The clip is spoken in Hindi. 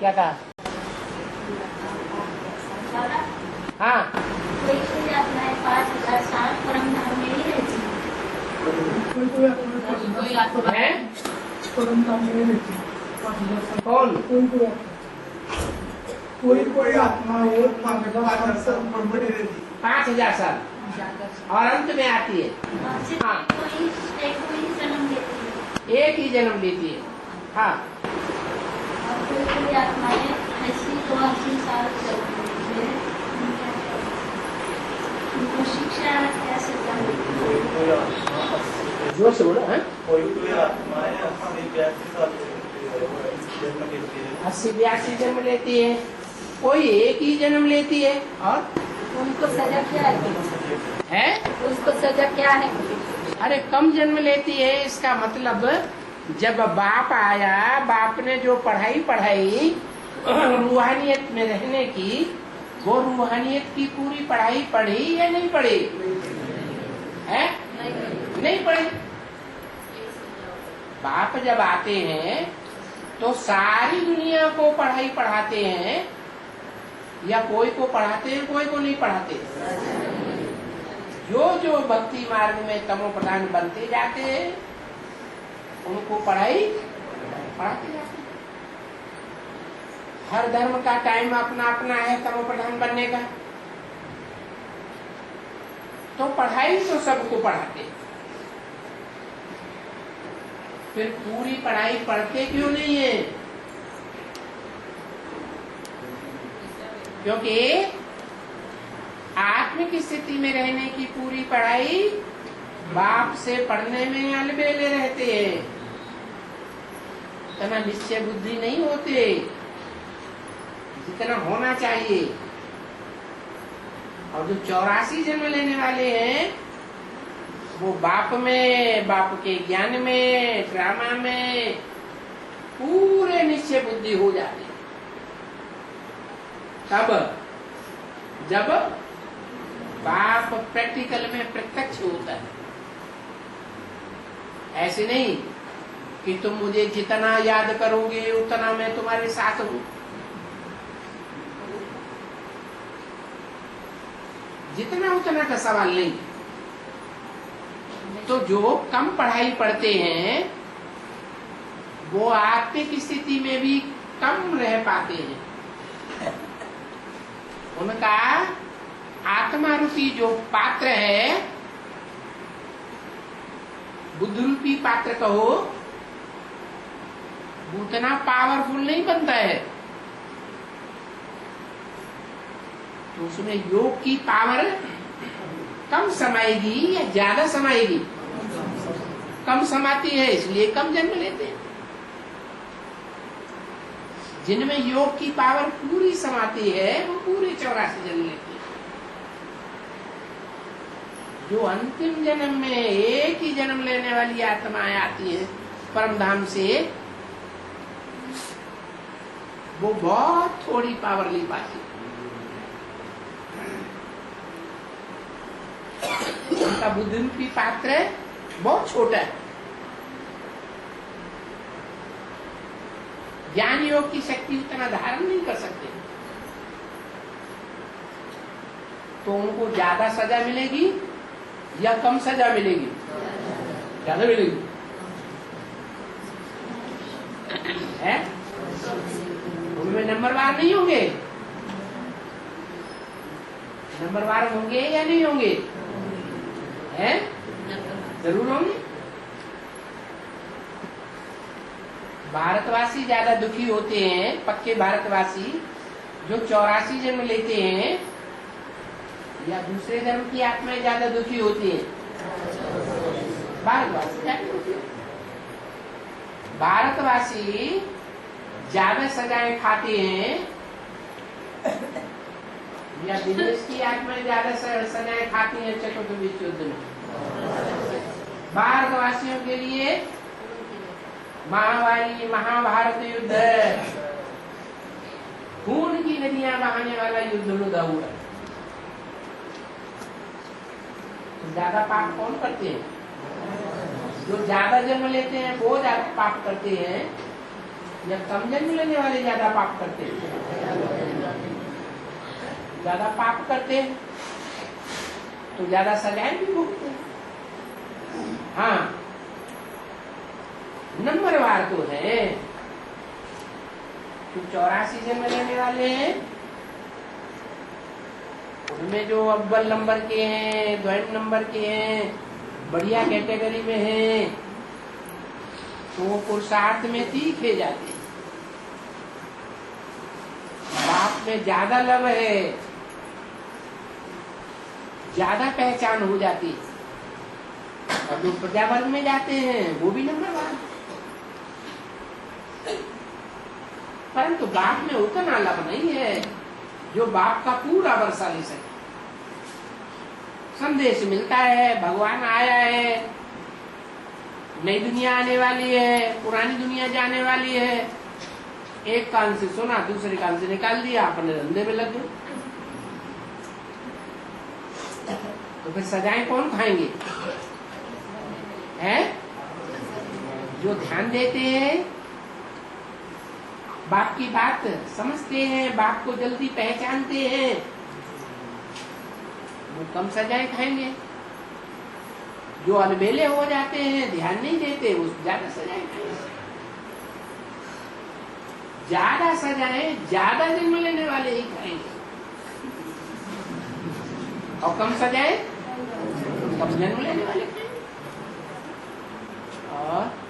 क्या कहा? हाँ, 5,000 साल परम धाम में ही रहती है। कौन? कोई आत्मा हो 5,000 साल पर बनी रहती है। 5,000 साल और अंत में आती है। हाँ, कोई जन्म लेती है, एक ही जन्म लेती है। हाँ, और कोई आत्माएं ऐसी 80 साल चलती है। उनको शिक्षा कैसे जोर से बोलो। हाँ, कोई आत्माएं 80-82 साल जन्म लेती है। 80-82 जन्म लेती है, कोई एक ही जन्म लेती है। और उनको सजा क्या है? उसको सजा क्या है? अरे कम जन्म लेती है, इसका मतलब जब बाप आया, बाप ने जो पढ़ाई रूहानियत में रहने की, वो रूहानियत की पूरी पढ़ाई पढ़ी या नहीं पढ़ी? है? नहीं पढ़ी। बाप जब आते हैं तो सारी दुनिया को पढ़ाई पढ़ाते हैं या कोई को पढ़ाते हैं, कोई को नहीं पढ़ाते? जो भक्ति मार्ग में तमो प्रधान बनते जाते हैं उनको पढ़ाई पढ़ाते जाते हैं। हर धर्म का टाइम अपना अपना है तमो प्रधान बनने का, तो पढ़ाई तो सबको पढ़ाते हैं। फिर पूरी पढ़ाई पढ़ते क्यों नहीं है? क्योंकि आत्मिक स्थिति में रहने की पूरी पढ़ाई बाप से पढ़ने में अलबेले रहते हैं, इतना निश्चय बुद्धि नहीं होते जितना होना चाहिए। और जो 84 जन्म लेने वाले हैं वो बाप में, बाप के ज्ञान में, ड्रामा में पूरे निश्चय बुद्धि हो जाते हैं। तब जब बाप प्रैक्टिकल में प्रत्यक्ष होता है। ऐसे नहीं कि तुम मुझे जितना याद करोगे उतना मैं तुम्हारे साथ हूं। जितना उतना का सवाल नहीं। तो जो कम पढ़ाई पढ़ते हैं वो आत्मिक स्थिति में भी कम रह पाते हैं। उनका आत्मा रूपी जो पात्र है, बुद्ध रूपी पात्र कहो, उतना पावरफुल नहीं बनता है। तो उसमें योग की पावर कम समाएगी या ज्यादा समाएगी? कम समाती है, इसलिए कम जन्म लेते हैं। जिनमें योग की पावर पूरी समाती है वो पूरे 84 जन्म लेते हैं। जो अंतिम जन्म में एक ही जन्म लेने वाली आत्माएं आती है परम धाम से, वो बहुत थोड़ी पावर ले पाती है। उनका बुद्धि रूपी पात्र बहुत छोटा है। ज्ञान योग की शक्ति उतना धारण नहीं कर सकते, तो उनको ज्यादा सजा मिलेगी या कम सजा मिलेगी? ज्यादा मिलेगी है? उनमें नंबरवार नहीं होंगे? नंबरवार होंगे या नहीं होंगे? हैं? जरूर होंगे। भारतवासी ज्यादा दुखी होते हैं, पक्के भारतवासी जो 84 जन्म लेते हैं, या दूसरे धर्म की आत्माएं ज्यादा दुखी होती है? भारतवासी ज्यादा दुखी होते। भारतवासी ज्यादा सजाएं खाते हैं या विदेश की आत्माएं ज्यादा सजाएं खाती हैं चतुर्थ विश्व युद्ध में? भारतवासियों के लिए महावारी महाभारत युद्ध, खून की नदियां बहाने वाला युद्ध लुदा हुआ। ज्यादा पाप कौन करते हैं? जो ज्यादा जन्म लेते हैं वो ज्यादा पाप करते हैं, जब कम जन्म लेने वाले ज्यादा पाप करते हैं, ज्यादा पाप करते हैं तो ज्यादा सजाएं भी भुगतते हैं। हाँ, नंबरवार तो है। तो 84 जन्म लेने वाले हैं, उनमें जो अव्वल नंबर के हैं, द्वैत नंबर के हैं, बढ़िया कैटेगरी में हैं, तो वो पुरुषार्थ में तीखे जाते हैं। बाप में ज्यादा लव है, ज्यादा पहचान हो जाती है। और जो प्रजा वर्ग में जाते हैं वो भी नंबरवार, परंतु बाप में उतना लव नहीं है जो बाप का पूरा वर्षा ले सके। संदेश मिलता है, भगवान आया है, नई दुनिया आने वाली है, पुरानी दुनिया जाने वाली है, एक कान से सुना, दूसरे कान से निकाल दिया, अपने धंधे में लग गए। तो फिर सजाएं कौन खाएंगे? है जो ध्यान देते हैं, बाप की बात समझते हैं, बाप को जल्दी पहचानते हैं, वो कम सजाएं खाएंगे। जो अलबेले हो जाते हैं, ध्यान नहीं देते, वो ज्यादा सजाएं खाएंगे। ज्यादा सजाएं ज्यादा जन्म लेने वाले ही खाएंगे, और कम सजाएं कम जन्म लेने वाले खाएंगे। और